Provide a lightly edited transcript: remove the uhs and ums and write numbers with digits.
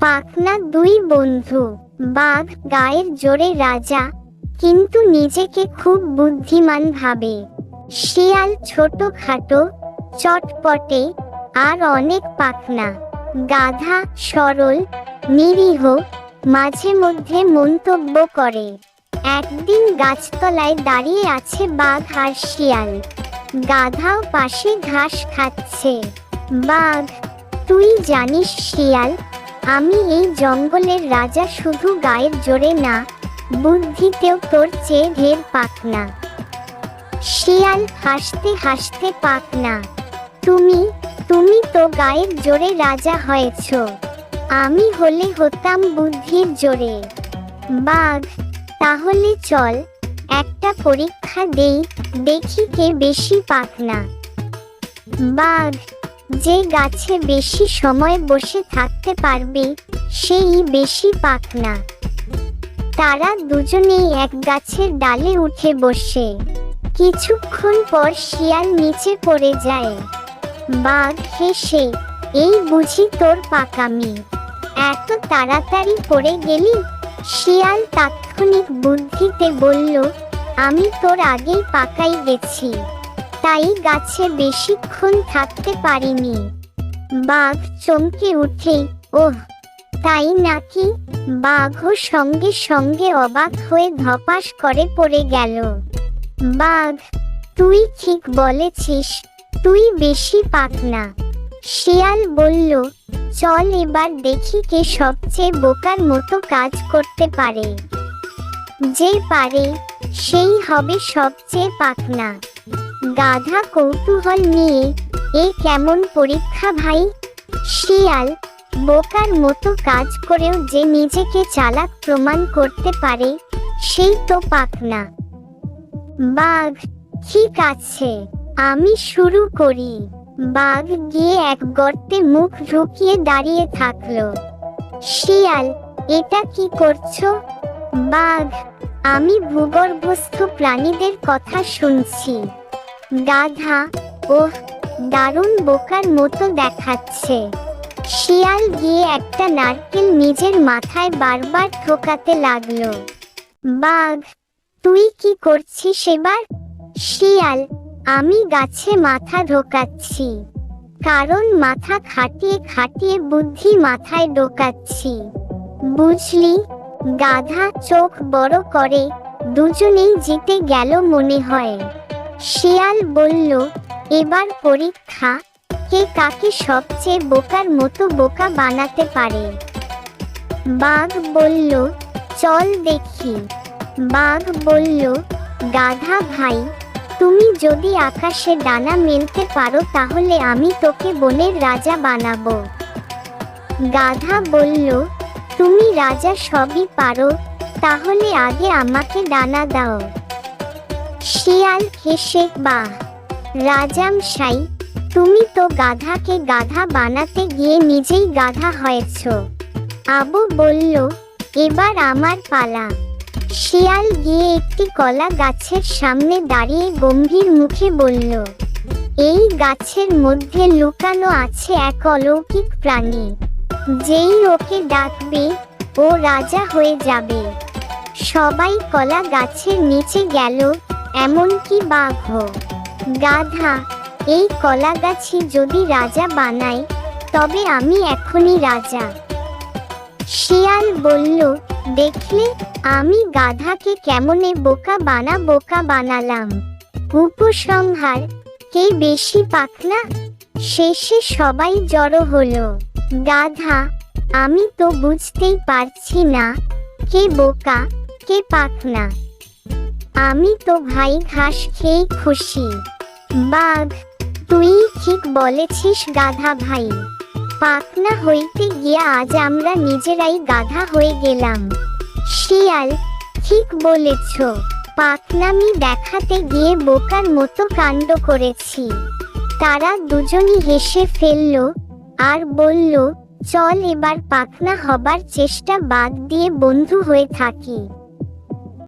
পাখনা দুই বন্ধু। বাঘ গায়ের জোরে রাজা, কিন্তু নিজেকে খুব বুদ্ধিমান ভাবে। শিয়াল ছোটখাটো, চটপটে, আর অনেক পাখনা। গাধা সরল, নিরীহ, মাঝে মধ্যে মন্তব্য করে। একদিন গাছতলায় দাঁড়িয়ে আছে বাঘ আর শিয়াল। গাধাও পাশে ঘাস খাচ্ছে। বাঘ: তুই জানিস শিয়াল, আমি এই জঙ্গলের রাজা, শুধু গায়ের জোরে না, বুদ্ধিতেও তোর চেয়ে ঢের পাখনা। শিয়াল হাসতে হাসতে: পাখনা তুমি তো গায়ের জোরে রাজা হয়েছ, আমি হলে হতাম বুদ্ধির জোরে। বাঘ: তাহলে চল একটা পরীক্ষা দেই, দেখি কে বেশি পাখনা। বাঘ: যে গাছে বেশি সময় বসে থাকতে পারবে সেই বেশি পাখনা। তারা দুজনেই এক গাছের ডালে উঠে বসে। কিছুক্ষণ পর শিয়াল নিচে পড়ে যায়। বাঘ হেসে: এই বুঝি তোর পাকামি, এত তাড়াতাড়ি পড়ে গেলি? শিয়াল তাৎক্ষণিক বুদ্ধিতে বলল: আমি তোর আগেই পাকাই গেছি, তাই গাছে বেশিক্ষণ থাকতে পারিনি। বাঘ চমকে উঠে: ওহ, তাই নাকি? বাঘও সঙ্গে সঙ্গে অবাক হয়ে ধপাস করে পড়ে গেল। বাঘ: তুই ঠিক বলেছিস, তুই বেশি পাখনা। শিয়াল বলল: চল এবার দেখি কে সবচেয়ে বোকার মতো কাজ করতে পারে। যে পারে সেই হবে সবচেয়ে পাখনা। গাধা কৌতূহল নিয়ে: এ কেমন পরীক্ষা ভাই? শিয়াল: বোকার মতো কাজ করেও যে নিজেকে চালাক প্রমাণ করতে পারে সেই তো পাখনা। বাঘ: ঠিক আছে, আমি শুরু করি। বাঘ গিয়ে এক গর্তে মুখ ঢুকিয়ে দাঁড়িয়ে থাকলো। শিয়াল: এটা কি করছো? বাঘ: আমি ভূগর্ভস্থ প্রাণীদের কথা শুনছি। গাধা: ওহ, দারুণ বোকার মতো দেখাচ্ছে। শিয়াল গিয়ে একটা নারকেল নিজের মাথায় বারবার ঠোকাতে লাগলো। বাঘ: তুই কি করছিস এবার? শিয়াল: আমি গাছে মাথা ঢোকাচ্ছি, কারণ মাথা খাটিয়ে খাটিয়ে বুদ্ধি মাথায় ঢোকাচ্ছি, বুঝলি? গাধা চোখ বড় করে: দুজনেই জিতে গেল মনে হয়। শিয়াল বলল: এবার পরীক্ষা, কে কাকে সবচেয়ে বোকার মতো বোকা বানাতে পারে। বাঘ বলল: চল দেখি। বাঘ বলল: গাধা ভাই, তুমি যদি আকাশে ডানা মেলতে পারো তাহলে আমি তোকে বনের রাজা বানাবো। গাধা বলল: তুমি রাজা সবই পারো, তাহলে আগে আমাকে ডানা দাও। শিয়াল হেসে: বাহ রাজামশাই, তুমি তো গাধাকে গাধা বানাতে গিয়ে নিজেই গাধা হয়েছ। আবু বলল: এবার আমার পালা। শিয়াল গিয়ে একটি কলা গাছের সামনে দাঁড়িয়ে গম্ভীর মুখে বলল: এই গাছের মধ্যে লুকানো আছে এক অলৌকিক প্রাণী, যেই ওকে ডাকবে ও রাজা হয়ে যাবে। সবাই কলা গাছের নিচে গেল, এমনকি বাঘও। গাধা: এই কলা গাছই যদি রাজা বানায়, তবে আমি এখনই রাজা। শিয়াল বলল: দেখলে আমি গাধাকে কেমনে বোকা বানালাম। উপসংহার: কে বেশি পাখনা? শেষে সবাই জড়ো হলো। গাধা: আমি তো বুঝতেই পারছি না, কে বোকা কে পাখনা। আমি তো ভাই ঘাস খেয়েই খুশি। বাঘ: তুই ঠিক বলেছিস গাধা ভাই, পাখনা হইতে গিয়ে আজ আমরা নিজেরাই গাধা হয়ে গেলাম। শিয়াল: ঠিক বলেছ, পাখনামি দেখাতে গিয়ে বোকার মতো কাণ্ড করেছি। তারা দুজনই হেসে ফেলল আর বলল, চল এবার পাখনা হবার চেষ্টা বাদ দিয়ে বন্ধু হয়ে থাকি।